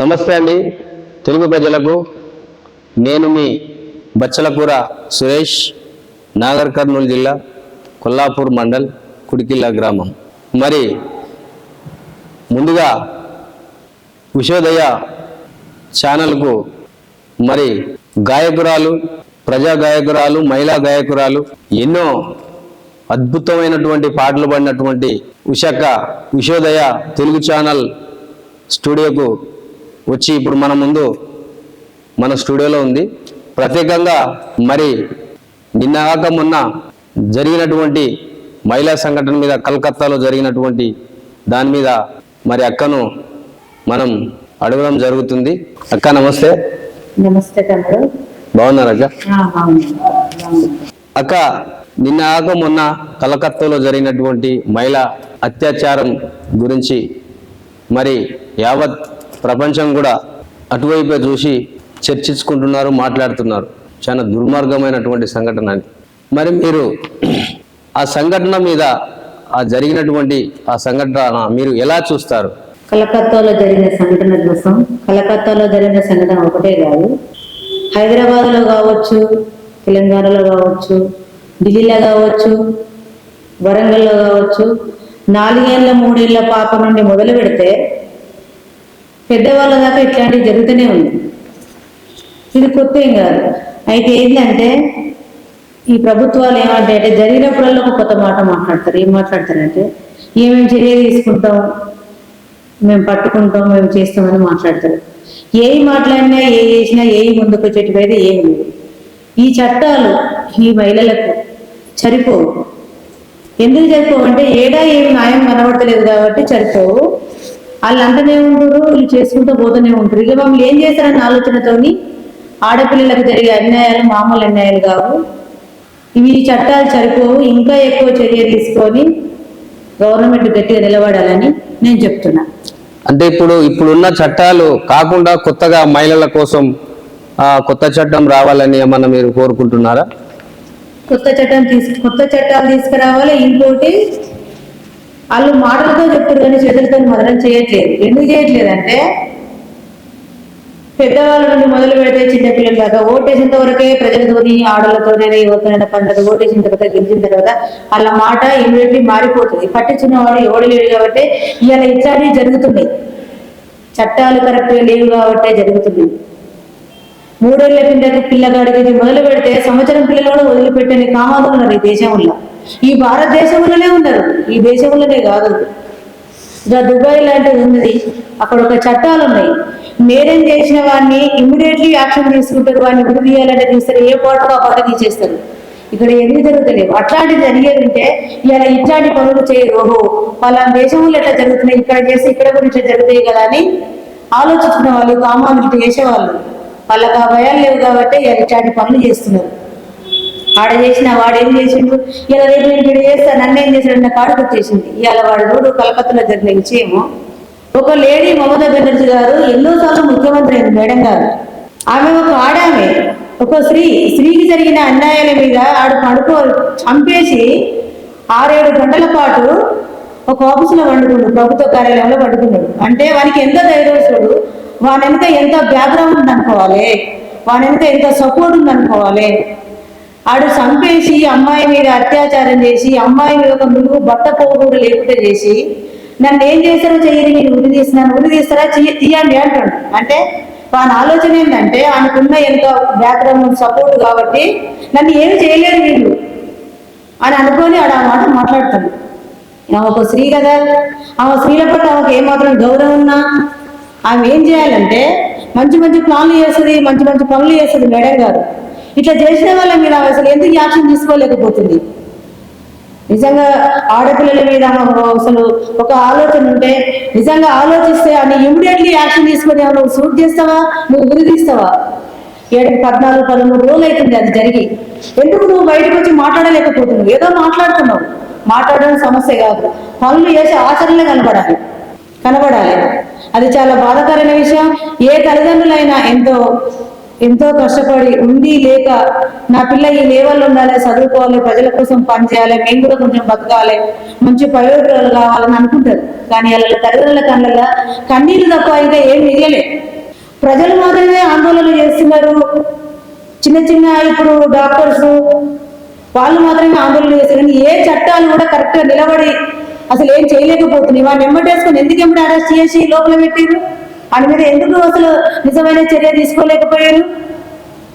నమస్తే అండి తెలుగు ప్రజలకు. నేను మీ బచ్చలకూర సురేష్, నాగర్ కర్నూలు జిల్లా, కొల్లాపూర్ మండల్, కుడికిల్లా గ్రామం. మరి ముందుగా ఉషోదయ ఛానల్కు మరి గాయకురాలు, ప్రజా గాయకురాలు, మహిళా గాయకురాలు, ఎన్నో అద్భుతమైనటువంటి పాటలు పాడినటువంటి ఉషోదయ తెలుగు ఛానల్ స్టూడియోకు వచ్చి ఇప్పుడు మన స్టూడియోలో ఉంది. ప్రత్యేకంగా మరి నిన్నగాక మొన్న జరిగినటువంటి మహిళా సంఘటన మీద, కలకత్తాలో జరిగినటువంటి దాని మీద మరి అక్కను మనం అడగడం జరుగుతుంది. అక్క నమస్తే. నమస్తే తమ్ముడు. బాగున్నారు అక్క? అక్క, నిన్నగాక మొన్న కలకత్తాలో జరిగినటువంటి మహిళా అత్యాచారం గురించి మరి యావత్ ప్రపంచం కూడా అటువైపే చూసి చర్చించుకుంటున్నారు, మాట్లాడుతున్నారు. చాలా దుర్మార్గమైనటువంటి సంఘటన అది. మరి మీరు ఆ సంఘటన మీద, ఆ జరిగినటువంటి ఆ సంఘటన మీరు ఎలా చూస్తారు? కలకత్తాలో జరిగిన సంఘటన కోసం, కలకత్తాలో జరిగిన సంఘటన ఒకటే కాదు, హైదరాబాద్లో కావచ్చు, తెలంగాణలో కావచ్చు, ఢిల్లీలో కావచ్చు, వరంగల్లో కావచ్చు, 4 ఏళ్ళ 3 ఏళ్ళ పాప నుండి మొదలు పెడితే పెద్దవాళ్ళ దాకా ఇట్లాంటివి జరుగుతూనే ఉంది. ఇది కొత్త ఏం కాదు. అయితే ఏంటంటే ఈ ప్రభుత్వాలు ఏమంటే జరిగినప్పుడల్లా ఒక కొత్త మాట మాట్లాడతారు. ఏం మాట్లాడతారంటే ఏమేమి చర్య తీసుకుంటాం, మేము పట్టుకుంటాం, మేము చేస్తామని మాట్లాడతారు. ఏవి మాట్లాడినా, ఏ చేసినా, ఏవి ముందుకు వచ్చేటివైతే ఏమి లేవు. ఈ చట్టాలు ఈ మహిళలకు సరిపోవు. ఎందుకు సరిపోవు అంటే ఏడా ఏమి న్యాయం కనబడతలేదు కాబట్టి సరిపోవు. వాళ్ళు అంటనే ఉంటారు, వీళ్ళు చేసుకుంటూ పోతూనే ఉంటారు. ఇక మమ్మల్ని ఏం చేస్తారన్న ఆలోచనతోని ఆడపిల్లలకు జరిగే అన్యాయాలు మామూలు అన్యాయాలు కావు. ఇవి ఈ చట్టాలు సరిపోవు. ఇంకా ఎక్కువ చర్య తీసుకొని గవర్నమెంట్ గట్టిగా నిలబడాలని నేను చెప్తున్నా. అంటే ఇప్పుడున్న చట్టాలు కాకుండా కొత్తగా మహిళల కోసం కొత్త చట్టం రావాలని ఏమన్నా మీరు కోరుకుంటున్నారా? కొత్త చట్టాలు తీసుకురావాలి. ఇంకోటి వాళ్ళు మాటలతో చెప్తారు కానీ చేతులతో మొదలు చేయట్లేదు. ఎందుకు చేయట్లేదు అంటే పెద్దవాళ్ళ నుండి మొదలు పెడితే చిన్నపిల్లల దాకా ఓటేసిన వరకే ప్రజలతోని, ఆడలతోనే, యువతోనైనా పండుగ ఓటేసిన తర్వాత, గెలిచిన తర్వాత వాళ్ళ మాట ఇమీడియట్లీ మారిపోతుంది. పట్టించిన వాడు ఎవడు లేడు కాబట్టి ఇవాళ ఇట్లాంటివి జరుగుతున్నాయి. చట్టాలు కరెక్ట్గా లేవు కాబట్టే జరుగుతున్నాయి. 3 ఏళ్ల కిందకి పిల్లగాడికి మొదలు పెడితే సంవత్సరం పిల్లలు కూడా వదిలిపెట్టని కామాలు ఉన్నారు ఈ దేశంలో. ఈ భారతదేశంలోనే ఉన్నారు, ఈ దేశంలోనే కాదు. ఇక దుబాయ్ లాంటిది ఉన్నది, అక్కడ ఒక చట్టాలు ఉన్నాయి. నేరం చేసిన వాడిని ఇమ్మీడియట్లీ యాక్షన్ తీసుకుంటారు. వాడిని గురి తీయాలంటే తీస్తారు, ఏ పాటకు ఆ పాట తీసేస్తారు. ఇక్కడ ఎందుకు జరుగుతలేవు? అట్లాంటిది జరిగేది ఉంటే ఇలా ఇట్లాంటి పనులు చేయరు. ఓహో వాళ్ళ దేశంలో ఎట్లా జరుగుతున్నాయి, ఇక్కడ చేస్తే ఇక్కడ కూడా ఇట్లా జరుగుతాయి కదా అని ఆలోచించిన వాళ్ళు, కామాలు చేసేవాళ్ళు. వాళ్ళకి ఆ భయాలు లేవు కాబట్టి ఇట్లాంటి పనులు చేస్తున్నారు. ఆడ చేసిన వాడు ఏం చేసిండు, ఇలా రేపు నేను ఇక్కడ చేస్తా, నన్ను ఏం చేశాడు నా కాడుకు వచ్చేసింది. ఇవాళ వాడు రోడ్డు కలకత్తాలో జరిగిన విషయము. ఒక లేడీ మమతా బెనర్జీ గారు ఎన్నోసార్లు ముఖ్యమంత్రి అయింది మేడం గారు. ఆమె ఒక ఆడామె, ఒక స్త్రీకి జరిగిన అన్యాయాల మీద చంపేసి 6-7 గంటల పాటు ఒక ఆఫీసులో వండుకున్నాడు, ప్రభుత్వ కార్యాలయంలో వండుకున్నాడు. అంటే వానికి ఎంత ధైర్యస్తుడు, వాని వెనుక ఎంత బ్యాక్గ్రౌండ్ ఉందనుకోవాలి, వాని వెనుక ఎంత సపోర్ట్ ఉందనుకోవాలి. ఆడు చంపేసి అమ్మాయి మీద అత్యాచారం చేసి, అమ్మాయి మీద ఒక నువ్వు బట్ట పోగు లేకుండా చేసి, నన్ను ఏం చేస్తారో చెయ్యని, నేను ఉరి తీస్తారా తీయండి అంటాడు. అంటే వాని ఆలోచన ఏంటంటే ఆయనకున్న ఎంత బ్యాక్గ్రౌండ్ సపోర్ట్ కాబట్టి నన్ను ఏమి చేయలేరు వీళ్ళు అని అనుకొని ఆడ ఆ మాట మాట్లాడతాడు. ఆమె ఒక స్త్రీ కదా, ఆమె స్త్రీల పట్ల ఆమెకు ఏమాత్రం గౌరవం ఉన్నా ఆమె ఏం చేయాలంటే మంచి మంచి ప్లాన్లు చేస్తుంది, మంచి మంచి పనులు చేస్తుంది మేడం గారు. ఇట్లా చేసిన వాళ్ళ మీద అసలు ఎందుకు యాక్షన్ తీసుకోలేకపోతుంది? నిజంగా ఆడపిల్లల మీద అసలు ఒక ఆలోచన ఉంటే, నిజంగా ఆలోచిస్తే అని ఇమ్మీడియట్లీ యాక్షన్ తీసుకొని నువ్వు సూట్ చేస్తావా, నువ్వు ఉరి తీస్తావా? 14-13 రోజులు అవుతుంది అది జరిగి. ఎందుకు నువ్వు బయటకు వచ్చి మాట్లాడలేకపోతున్నావు? ఏదో మాట్లాడుతున్నావు, మాట్లాడడం సమస్య కాదు, పనులు చేసే ఆచరణలే కనబడాలి. అది చాలా బాధాకరమైన విషయం. ఏ తల్లిదండ్రులైనా ఎంతో ఎంతో కష్టపడి ఉండి లేక నా పిల్ల ఈ లెవెల్ ఉండాలి, చదువుకోవాలి, ప్రజల కోసం పనిచేయాలి, మేము కూడా కొంచెం బతకాలి, మంచి ప్రయోజనాలు కావాలని అనుకుంటారు. కానీ వాళ్ళ తల్లిదండ్రుల కళ్ళ కన్నీళ్ళు తప్ప ఇంకా ఏం మిగలే. ప్రజలు మాత్రమే ఆందోళన చేస్తున్నారు. చిన్న చిన్న ఇప్పుడు డాక్టర్స్ వాళ్ళు మాత్రమే ఆందోళన చేస్తారు. కానీ ఏ చట్టాలు కూడా కరెక్ట్ గా నిలబడి అసలు ఏం చేయలేకపోతున్నాయి. వాడిని ఎమ్మటేసుకొని ఎందుకు ఎమ్మటి అరెస్ట్ చేసి లోపల పెట్టారు? ఆయన మీద ఎందుకు అసలు నిజమైన చర్య తీసుకోలేకపోయారు?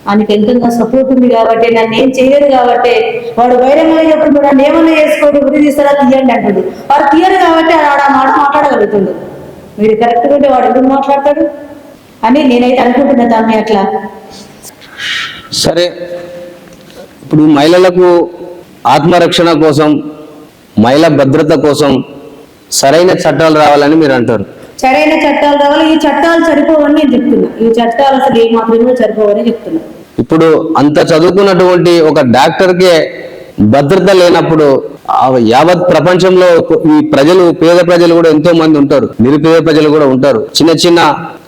ఆయనకి ఎంతగా సపోర్ట్ ఉంది కాబట్టి, నన్ను ఏం చేయలేదు కాబట్టి వాడు బహిరంగంగా చెప్పుడు నన్ను ఏమన్నా చేసుకోండి, ఉరి తీస్తారా తీయండి అంటుంది. వాడు తీయరు కాబట్టి ఆడ మాట మాట్లాడగలుగుతుంది. మీరు కరెక్ట్ గా ఉంటే వాడు ఎందుకు మాట్లాడతాడు అని నేనైతే అనుకుంటున్నా తమ్మి. అట్లా సరే, ఇప్పుడు మహిళలకు ఆత్మరక్షణ కోసం, మహిళా భద్రత కోసం సరైన చట్టాలు రావాలని మీరు అంటారు. సరైన చట్టాలు రావాలి. ఈ చట్టాలు సరిపోవని నేను చెప్తున్నా. ఈ చట్టాలు అసలు ఏ మాత్రమే సరిపోవని చెప్తున్నా. ఇప్పుడు అంత చదువుకున్నటువంటి ఒక డాక్టర్కే భద్రత లేనప్పుడు యావత్ ప్రపంచంలో ఈ ప్రజలు, పేద ప్రజలు కూడా ఎంతో మంది ఉంటారు, నిరుపేద ప్రజలు కూడా ఉంటారు, చిన్న చిన్న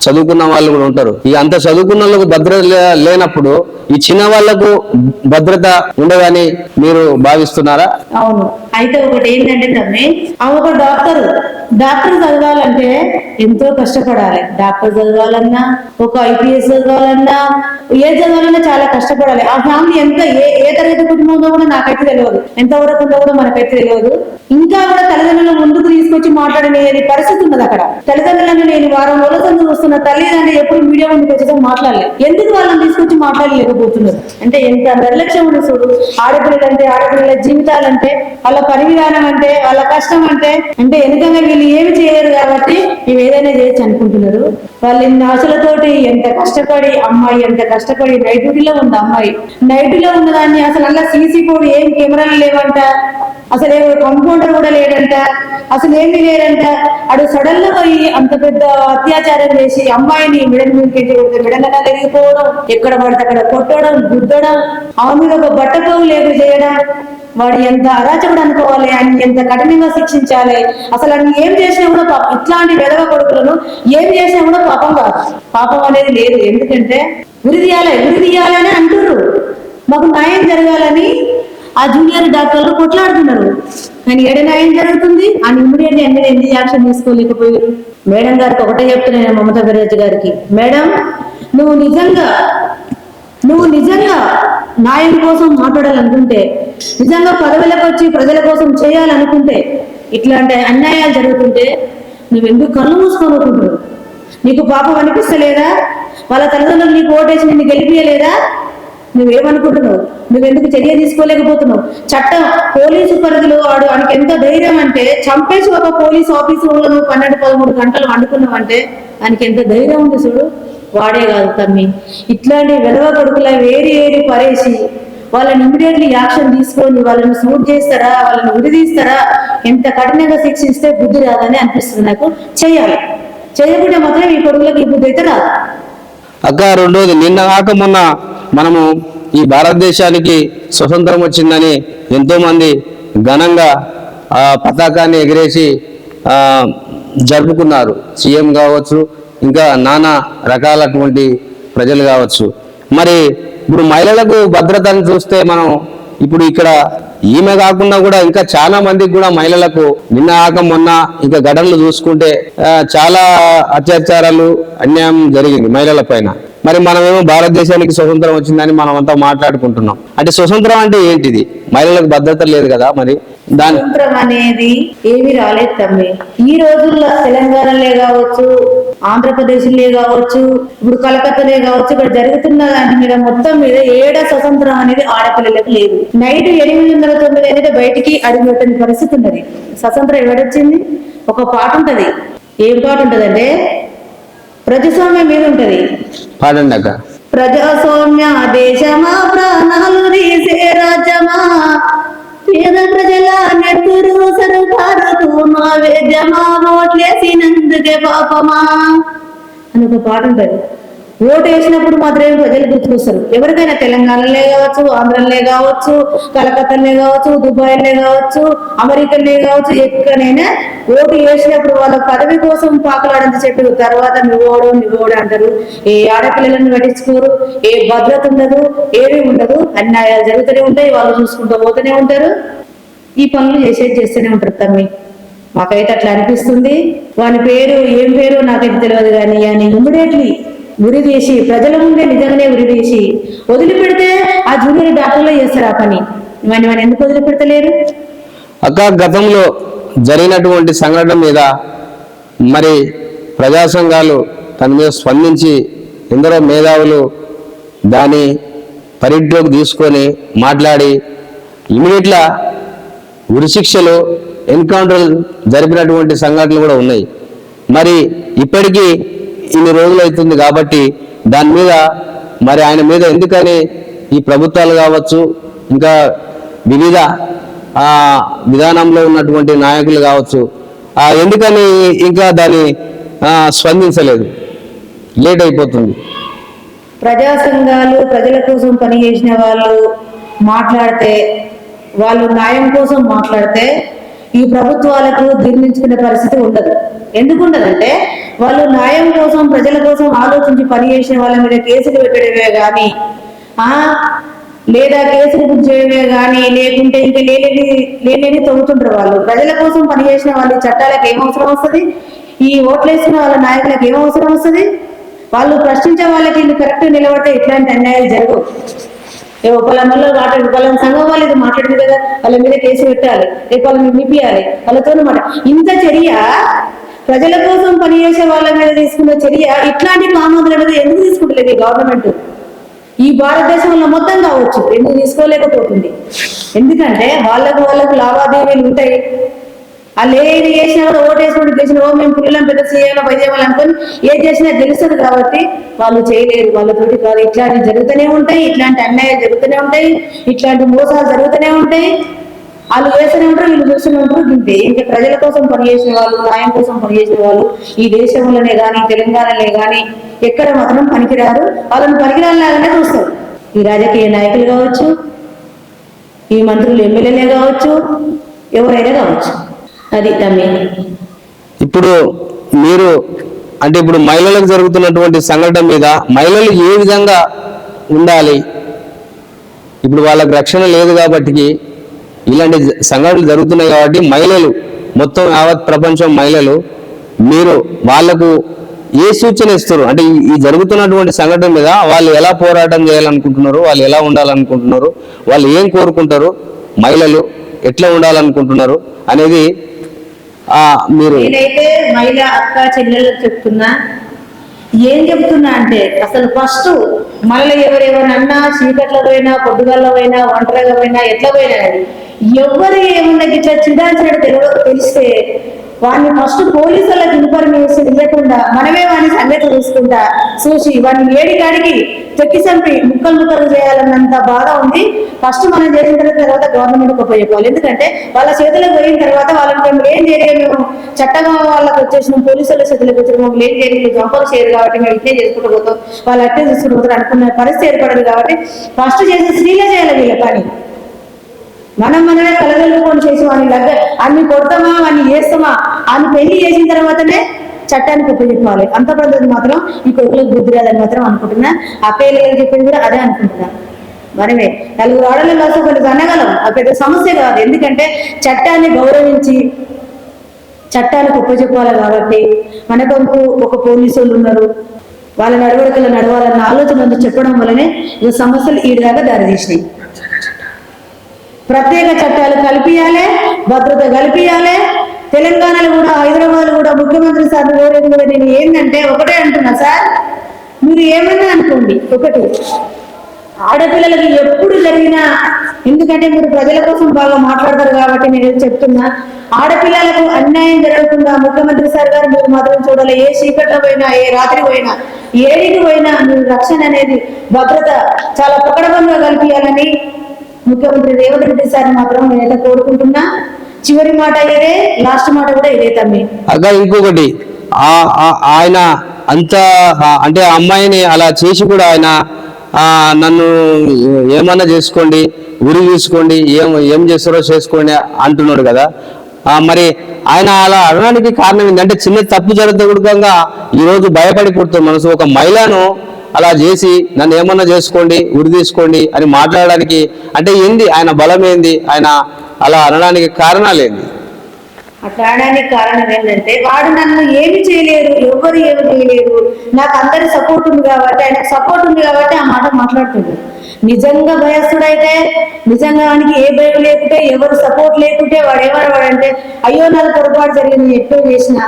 చదువుకున్న వాళ్ళు కూడా ఉంటారు. ఈ అంత చదువుకున్న వాళ్ళకు భద్రత లేనప్పుడు ఈ చిన్న వాళ్లకు భద్రత ఉండదని మీరు భావిస్తున్నారా? అవును. అయితే ఒకటి ఏంటంటే తమ్మి, ఒక డాక్టర్ చదవాలంటే ఎంతో కష్టపడాలి. డాక్టర్ చదవాలన్నా, ఒక ఐపీఎస్ చదవాలన్నా, ఏ చదవాలన్నా చాలా కష్టపడాలి. ఆ ఫ్యామిలీ ఎంత ఏ తరగతి కుటుంబంలో కూడా నాకైతే తెలియదు, ఎంతవరకు ఉందో కూడా మనకైతే తెలియదు. ఇంకా కూడా తల్లిదండ్రులు ముందుకు తీసుకొచ్చి మాట్లాడలేని పరిస్థితి ఉన్నది అక్కడ. తల్లిదండ్రులను నేను వారం రోజుల సందు వస్తున్న తల్లిదండ్రులు ఎప్పుడు మీడియా ముందుకు వచ్చేసి మాట్లాడలేదు. ఎందుకు వాళ్ళని తీసుకొచ్చి మాట్లాడలేకపోతున్నారు అంటే ఎంత నిర్లక్ష్యం ఉంది చూడు. ఆడపిల్లలంటే, ఆడపిల్లల జీవితాలంటే, వాళ్ళ పని విధానం అంటే, వాళ్ళ కష్టం అంటే ఎందుకంటే వీళ్ళు ఏమి చేయలేరు కాబట్టి ఇవి ఏదైనా చేయొచ్చు అనుకుంటున్నారు. వాళ్ళు ఇన్ని ఆశలతోటి ఎంత కష్టపడి, అమ్మాయి ఎంత కష్టపడి నైట్ డ్యూటీలో ఉంది. అమ్మాయి నైట్ డ్యూటీలో ఉన్నదాన్ని అసలు అలా సీసీ కోడ్ ఏం కెమెరాలు లేవంట, అసలు ఏ కంపౌండర్ కూడా లేడంట, అసలు ఏమీ లేదంట. అడు సడన్ గా పోయి అంత పెద్ద అత్యాచారం చేసి అమ్మాయిని మెడల మీదకి కొడితే మెడలన్నా తిరిగిపోవడం, ఎక్కడ పడితే అక్కడ కొట్టడం, గుద్దడం, ఆమె మీద ఒక బట్టపోవు లేకు చేయడం. వాడు ఎంత అరాచకుడు అనుకోవాలి, ఆయన ఎంత కఠినంగా శిక్షించాలి. అసలు ఆయన ఏం చేసినా కూడా పాపం. ఇట్లాంటి వెధవ కొడుకులను ఏం చేసినా కూడా పాపం కాదు. పాపం అనేది లేదు. ఎందుకంటే ఉరి తీయాలని అంటున్నారు. మాకు న్యాయం జరగాలని ఆ జూనియర్ డాక్టర్లు కొట్లాడుతున్నారు. కానీ ఏడ న్యాయం జరుగుతుంది? ఆయన ఇమ్మీడియట్లీ అన్ని ఎందుకు యాక్షన్ తీసుకోలేకపోయారు? మేడం గారికి ఒకటే చెప్తున్నాను, మమతా బెనర్జీ గారికి, మేడం నువ్వు నిజంగా న్యాయం కోసం మాట్లాడాలనుకుంటే, నిజంగా పదవులకు వచ్చి ప్రజల కోసం చేయాలనుకుంటే, ఇట్లాంటి అన్యాయాలు జరుగుతుంటే నువ్వెందుకు కళ్ళు మూసుకోనుకుంటున్నావు? నీకు పాపం అనిపిస్తలేదా? వాళ్ళ తల్లిదండ్రులు నీకు ఓటేసి నిన్ను గెలిపియలేదా? నువ్వేమనుకుంటున్నావు? నువ్వెందుకు చర్య తీసుకోలేకపోతున్నావు? చట్టం పోలీసు పరిధిలో వాడు ఆయనకి ఎంత ధైర్యం అంటే, చంపేసి ఒక పోలీసు ఆఫీసులో 12-13 గంటలు వండుకున్నావంటే ఆయనకి ఎంత ధైర్యం ఉంది చూడు. వాడే కాదు తమ్మి, ఇట్లాంటి వెధవ కొడుకుల ఏరి పరేసి వాళ్ళని ఇమ్మీడియట్లీ యాక్షన్ తీసుకొని వాళ్ళని సూట్ చేస్తారా, వాళ్ళని ఉరిదీస్తారా, ఎంత కఠినంగా శిక్షిస్తే బుద్ధి రాదని అనిపిస్తుంది నాకు. చేయకుంటే మాత్రం ఈ కొడుకులకు ఈ బుద్ధి అయితే రాదు. అక్క, రెండోది, నిన్న కాక మొన్న మనము ఈ భారతదేశానికి స్వతంత్రం వచ్చిందని ఎంతో మంది ఘనంగా ఆ పతాకాన్ని ఎగిరేసి జరుపుకున్నారు. సీఎం కావచ్చు, ఇంకా నానా రకాలటువంటి ప్రజలు కావచ్చు. మరి ఇప్పుడు మహిళలకు భద్రతను చూస్తే మనం ఇప్పుడు ఇక్కడ ఈమె కాకుండా కూడా ఇంకా చాలా మందికి కూడా మహిళలకు నిన్న కాక మొన్న ఇంకా ఘటనలు చూసుకుంటే చాలా అత్యాచారాలు, అన్యాయం జరిగింది మహిళల పైన. మరి మనమేమో భారతదేశానికి స్వతంత్రం వచ్చిందని మనం అంతా మాట్లాడుకుంటున్నాం. అంటే స్వతంత్రం అంటే ఏంటిది? మహిళలకు భద్రత లేదు కదా. మరి దాని స్వతంత్రం అనేది ఏమి రాలేదు తమ్మి. ఈ రోజుల్లో తెలంగాణలే కావచ్చు, ఆంధ్రప్రదేశ్లే కావచ్చు, ఇప్పుడు కలకత్తాలే కావచ్చు, ఇక్కడ జరుగుతున్న దాని మీద మొత్తం మీద ఏడ స్వతంత్రం అనేది ఆడపిల్లలకు లేదు. నైట్ 8:30-9 అయితే బయటికి అడుగుపెట్టని పరిస్థితి ఉన్నది. స్వతంత్రం ఎవడొచ్చింది? ఒక పాట ఉంటది. ఏం పాట ఉంటదంటే ప్రజాస్వామ్యం మీద ఉంటది. పాడండి అక్క. ప్రజాస్వామ్య దేశమా, ప్రాణాలు తీసే రాజ్యమా, పేద ప్రజల నెత్తురు సరుకారుకు మా వేద్యమా, ఓట్లేసినందుకే పాపమా అని ఒక పాట ఉంటది. ఓటు వేసినప్పుడు మాత్రమే ప్రజలు గుర్తుకొస్తారు. ఎవరికైనా తెలంగాణలో కావచ్చు, ఆంధ్రలో కావచ్చు, కలకత్తాలో కావచ్చు, దుబాయ్లో కావచ్చు, అమెరికాలో కావచ్చు, ఎక్కడైనా ఓటు వేసినప్పుడు వాళ్ళ పదవి కోసం పాకులాడంత చెప్పి తర్వాత నువ్వోడు అంటారు. ఏ ఆడపిల్లలను పట్టించుకోరు, ఏ భద్రత ఉండదు, ఏమీ ఉండదు. అన్యాయాలు జరుగుతూనే ఉంటాయి, వాళ్ళు చూసుకుంటూ పోతూనే ఉంటారు. ఈ పనులు చేస్తూనే ఉంటారు తమ్మి. మాకైతే అట్లా అనిపిస్తుంది. వాని పేరు ఏం పేరు నాకైతే తెలియదు, కానీ ఆయన ఇమ్మీడియట్లీ ఉరి తీసి ప్రజల ముందే నిజంగానే ఉరి తీసి వదిలిపెడితే ఆ జూనియర్ డాక్టర్లో చేస్తారు ఆ పని. వాని ఎందుకు వదిలిపెడతలేరు? అక్క, గతంలో జరిగినటువంటి సంఘటన మీద మరి ప్రజా సంఘాలు తన మీద స్పందించి ఎందరో మేధావులు దాని పరిధిలోకి తీసుకొని మాట్లాడి ఇమీడియట్గా ఉరిశిక్షలు ఎన్కౌంటర్ జరిపినటువంటి సంఘటనలు కూడా ఉన్నాయి. మరి ఇప్పటికీ ఇన్ని రోజులు అవుతుంది కాబట్టి దాని మీద మరి ఆయన మీద ఎందుకని ఈ ప్రభుత్వాలు కావచ్చు, ఇంకా వివిధ విధానంలో ఉన్నటువంటి నాయకులు కావచ్చు, ఎందుకని ఇంకా దాన్ని స్పందించలేదు? లేట్ అయిపోతుంది. ప్రజా సంఘాలు ప్రజల కోసం పనిచేసిన వాళ్ళు మాట్లాడితే, వాళ్ళు న్యాయం కోసం మాట్లాడితే ఈ ప్రభుత్వాలకు దిర్మించుకునే పరిస్థితి ఉండదు. ఎందుకు ఉండదంటే వాళ్ళు న్యాయం కోసం ప్రజల కోసం ఆలోచించి పనిచేసిన వాళ్ళ మీద కేసులు పెట్టడమే కానీ లేదా కేసులు బుక్ చేయడమే కానీ లేకుంటే ఇంకా లేని తవ్వుతుంటారు. వాళ్ళు ప్రజల కోసం పనిచేసిన వాళ్ళ చట్టాలకు ఏం అవసరం వస్తుంది? ఈ ఓట్లేసుకున్న వాళ్ళ నాయకులకు ఏం అవసరం వస్తుంది? వాళ్ళు ప్రశ్నించే వాళ్ళకి కరెక్ట్ నిలబడితే ఇట్లాంటి అన్యాయాలు జరగవు. పలానా పలానా సంఘం వాళ్ళు ఇది మాట్లాడింది కదా, వాళ్ళ మీద కేసు పెట్టాలి, రేపు వాళ్ళని నిలిపియాలి, వాళ్ళతో ఇంత చర్య ప్రజల కోసం పనిచేసే వాళ్ళ మీద తీసుకున్న చర్య ఇట్లాంటి కామోదులు అనేది ఎందుకు తీసుకుంటలేదు ఈ గవర్నమెంట్? ఈ భారతదేశంలో మొత్తం కావచ్చు ఎందుకు తీసుకోలేకపోతుంది? ఎందుకంటే వాళ్ళకు లావాదేవీలు ఉంటాయి. వాళ్ళు ఏది చేసినా కూడా ఓటు వేసుకుంటూ చేసిన మేము పిల్లలం పెద్ద చేయాలో పైచేయాలి అనుకుని ఏది చేసినా తెలుస్తుంది కాబట్టి వాళ్ళు చేయలేరు. వాళ్ళతోటి కాదు, ఇట్లాంటివి జరుగుతూనే ఉంటాయి, ఇట్లాంటి అన్యాయాలు జరుగుతూనే ఉంటాయి, ఇట్లాంటి మోసాలు జరుగుతూనే ఉంటాయి. వాళ్ళు చేస్తూనే ఉంటారు, వీళ్ళు చూస్తూనే ఉంటారు. దింపే ఇంకా ప్రజల కోసం పనిచేసిన వాళ్ళు, న్యాయం కోసం పనిచేసిన వాళ్ళు ఈ దేశంలోనే కానీ తెలంగాణలో కానీ ఎక్కడ మాత్రం పనికిరారు. వాళ్ళని పనికిరాలాగానే చూస్తారు. ఈ రాజకీయ నాయకులు కావచ్చు, ఈ మంత్రులు ఎమ్మెల్యేలే కావచ్చు, ఎవరైనా కావచ్చు. అది తమ్మి. ఇప్పుడు మీరు అంటే ఇప్పుడు మహిళలకు జరుగుతున్నటువంటి సంఘటన మీద మహిళలు ఏ విధంగా ఉండాలి? ఇప్పుడు వాళ్ళకి రక్షణ లేదు కాబట్టి ఇలాంటి సంఘటనలు జరుగుతున్నాయి కాబట్టి మహిళలు మొత్తం యావత్ ప్రపంచం మహిళలు మీరు వాళ్లకు ఏ సూచన ఇస్తారు? అంటే ఈ జరుగుతున్నటువంటి సంఘటన మీద వాళ్ళు ఎలా పోరాటం చేయాలనుకుంటున్నారు, వాళ్ళు ఎలా ఉండాలనుకుంటున్నారు, వాళ్ళు ఏం కోరుకుంటారు, మహిళలు ఎట్లా ఉండాలనుకుంటున్నారు అనేది మీరు. నేనైతే మహిళ అక్క చెల్లెళ్ళకి చెప్తున్నా, ఏం చెప్తున్నా అంటే అసలు ఫస్ట్ మళ్ళీ ఎవరెవరన్నా చీకట్లో పోయినా, పొద్దుగాల్లో పోయినా, ఒంటరిగా పోయినా, ఎట్లా పోయినా కానీ ఎవరు ఏమన్నా ఇట్లా చిడాల్సినట్టు తెలిస్తే వాడిని ఫస్ట్ పోలీసులకు ఇన్ఫర్మేషన్ ఇవ్వకుండా మనమే వాడిని సంగతి చూసుకుంటా చూసి వాడిని ఏడికాడికి తొక్కి చంపి ముక్కలు చేయాలన్నంత బాధ ఉంది. ఫస్ట్ మనం చేసిన తర్వాత గవర్నమెంట్కి ఉపయోగపడాలి. ఎందుకంటే వాళ్ళ చేతులకు పోయిన తర్వాత వాళ్ళని మేము ఏం చేయలేదు, మేము చట్టంగా వాళ్ళకి వచ్చేసినాం, పోలీసుల చేతులకు వచ్చిన మమ్మల్ని ఏం చేయలేదు, జంపలు చేయరు కాబట్టి మేము ఇట్లే చేసుకుంటూ పోతాం, వాళ్ళు అట్టే చూసుకుంటూ పోతారు అనుకున్న పరిస్థితి ఏర్పడదు. కాబట్టి ఫస్ట్ చేసి స్త్రీలే చేయాలి వీళ్ళ పని. మనమే కలగలుకొని చేసి వాడిని అన్ని కొడతామా, వాడిని చేస్తామా, అని పెళ్లి చేసిన తర్వాతనే చట్టానికి ఉపయోగించాలి. అంత పద్ధతి మాత్రం ఈ కొడుకులకు బుద్ధి రాదని మాత్రం అనుకుంటున్నా. ఆ పేర్లు చెప్పింది కూడా అదే అనుకుంటున్నా. మనమే నలుగురు ఆడలు ఒకటి అనగలం, అది పెద్ద సమస్య కాదు. ఎందుకంటే చట్టాన్ని గౌరవించి చట్టానికి ఉపయోగించాలి కాబట్టి మనకంటూ ఒక పోలీసు వాళ్ళు ఉన్నారు, వాళ్ళ నడవడికలు నడవాలన్న ఆలోచన చెప్పడం వల్లనే ఈ సమస్యలు ఈ దాకా దారితీసినాయి. ప్రత్యేక చట్టాలు కల్పియాలి, భద్రత కల్పియాలి. తెలంగాణలో కూడా, హైదరాబాద్ కూడా ముఖ్యమంత్రి సార్ కోరేది కూడా నేను ఏంటంటే ఒకటే అంటున్నా సార్, మీరు ఏమన్నా అనుకోండి, ఒకటి ఆడపిల్లలకి ఎప్పుడు జరిగినా, ఎందుకంటే మీరు ప్రజల కోసం బాగా మాట్లాడతారు కాబట్టి నేను చెప్తున్నా, ఆడపిల్లలకు అన్యాయం జరగకుండా ముఖ్యమంత్రి సార్ గారు మీరు మాత్రం చూడాలి. ఏ చీకట్లో పోయినా, ఏ రాత్రి పోయినా, ఏడికి పోయినా మీరు రక్షణ అనేది భద్రత చాలా పకడ్బందీగా కల్పియాలని ముఖ్యమంత్రి రేవంత్ రెడ్డి సార్ మాత్రం నేనైతే కోరుకుంటున్నా. చివరి మాట ఇదే, లాస్ట్ మాట కూడా ఇదే తమ్మి. అక్క ఇంకొకటి, ఆయన అంత అంటే ఆ అమ్మాయిని అలా చేసి కూడా ఆయన నన్ను ఏమన్నా చేసుకోండి, ఉరి తీసుకోండి, ఏం చేస్తారో చేసుకోండి అంటున్నాడు కదా. మరి ఆయన అలా అనడానికి కారణం ఏంటంటే చిన్న తప్పు జరగకుండా ఈరోజు భయపడిపోతుంది మనసు. ఒక మహిళను అలా చేసి నన్ను ఏమన్నా చేసుకోండి, ఉరి తీసుకోండి అని మాట్లాడడానికి అంటే ఏంది, ఆయన బలం ఏంది, ఆయన అలా అనడానికి కారణాలు ఏంది? అట్లా అనడానికి కారణం ఏంటంటే వాడు నన్ను ఏమి చేయలేరు, ఎవరు ఏమి చేయలేరు, నాకు అందరి సపోర్ట్ ఉంది కాబట్టి, ఆయనకు సపోర్ట్ ఉంది కాబట్టి ఆ మాట మాట్లాడుతుంది. నిజంగా భయస్తుడైతే, నిజంగా వానికి ఏ భయం లేకుంటే, ఎవరు సపోర్ట్ లేకుంటే వాడు ఏమనేవాడంటే అయ్యో నాకు పొరపాటు జరిగింది ఎప్పుడో చేసిన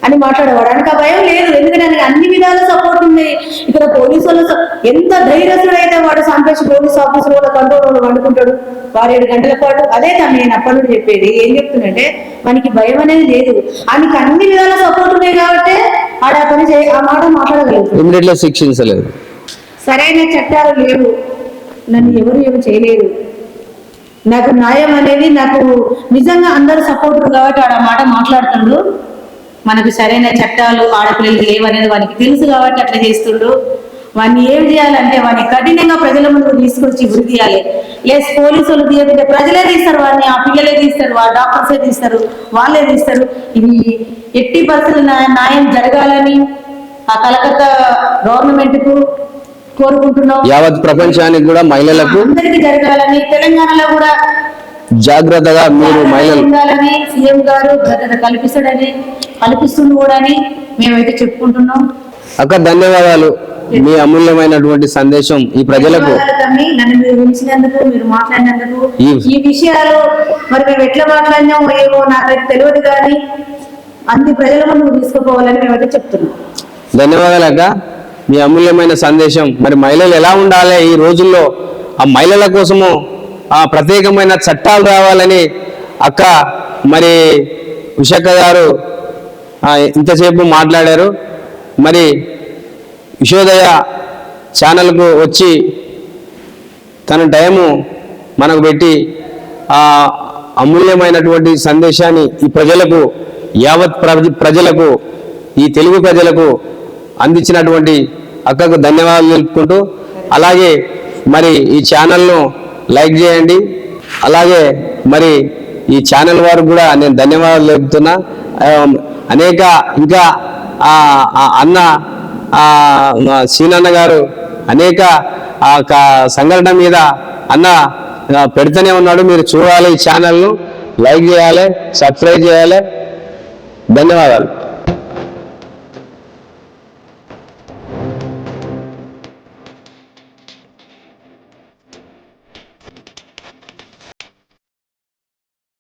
అని మాట్లాడేవాడు. ఆయనకు ఆ భయం లేదు, ఎందుకంటే ఆయనకి అన్ని విధాల సపోర్ట్ ఉంది. ఇక్కడ పోలీసు వాళ్ళు ఎంత ధైర్యస్తుడైతే వాడు సంపేసి పోలీస్ ఆఫీసర్ వాళ్ళ కంట్రోల్ వండుకుంటాడు 6-7 గంటల పాటు. అదే తను నేను అప్పటి నుండి చెప్పేది. ఏం చెప్తుందంటే మనకి భయం అనేది లేదు, ఆయనకి అన్ని విధాల సపోర్ట్ ఉన్నాయి కాబట్టి ఆడ ఆ పని ఆ మాట మాట్లాడగలుగుతాడు. శిక్షించలేదు, సరైన చట్టాలు లేవు, నన్ను ఎవరు ఏమి చేయలేరు, నాకు న్యాయం అనేది నాకు నిజంగా అందరూ సపోర్ట్ కాబట్టి ఆడ మాట మాట్లాడుతుండు. మనకు సరైన చట్టాలు ఆడపిల్లలకి లేవనేది వానికి తెలుసు కాబట్టి అట్లా చేస్తుండు. వాడిని ఏం చేయాలంటే వాడిని కఠినంగా ప్రజల ముందుకు తీసుకొచ్చి ఉరి తీయాలి. లేదు పోలీసులు తీయకుంటే ప్రజలే తీస్తారు వాడిని, ఆ పిల్లలే తీస్తారు, ఆ డాక్టర్సే తీస్తారు, వాళ్ళే తీస్తారు. ఇది ఎట్టి పరిస్థితులు న్యాయం జరగాలని ఆ కలకత్తా గవర్నమెంట్ కు కోరుకుంటున్నాం. యావత్ ప్రపంచానికి కూడా మహిళలకు అందరికీ జరగాలని, తెలంగాణలో కూడా జాగ్రత్తగా మీరు మహిళలు ఉండాలని సీఎం గారు భద్రత కల్పిస్తుంది కూడా అని మేమైతే చెప్పుకుంటున్నాం. అక్క ధన్యవాదాలు, మీ అమూల్యమైనటువంటి సందేశం ఈ ప్రజలకు నన్ను మీరు పిలిచినందుకు, మీరు మాట్లాడినందుకు. ఈ విషయాలు మరి మేము ఎట్లా మాట్లాడినామో ఏమో నాకైతే తెలియదు, కానీ అన్ని ప్రజల ముందుకు తీసుకుపోవాలని మేమైతే చెప్తున్నాం. ధన్యవాదాలు అక్క, మీ అమూల్యమైన సందేశం. మరి మహిళలు ఎలా ఉండాలి ఈ రోజుల్లో, ఆ మహిళల కోసము ప్రత్యేకమైన చట్టాలు రావాలని అక్క మరి ఉషక్క గారు ఇంతసేపు మాట్లాడారు. మరి విశ్వోదయ ఛానల్కు వచ్చి తన టైము మనకు పెట్టి అమూల్యమైనటువంటి సందేశాన్ని ఈ ప్రజలకు, యావత్ ప్రజలకు, ఈ తెలుగు ప్రజలకు అందించినటువంటి అక్కకు ధన్యవాదాలు తెలుపుకుంటూ, అలాగే మరి ఈ ఛానల్ను లైక్ చేయండి. అలాగే మరి ఈ ఛానల్ వారికి కూడా నేను ధన్యవాదాలు తెలుపుతున్నా. అనేక ఇంకా అన్న సీనన్న గారు అనేక సంఘటన మీద అన్న పెడుతూనే ఉన్నాడు. మీరు చూడాలి, ఈ ఛానల్ను లైక్ చేయాలి, సబ్స్క్రైబ్ చేయాలి. ధన్యవాదాలు.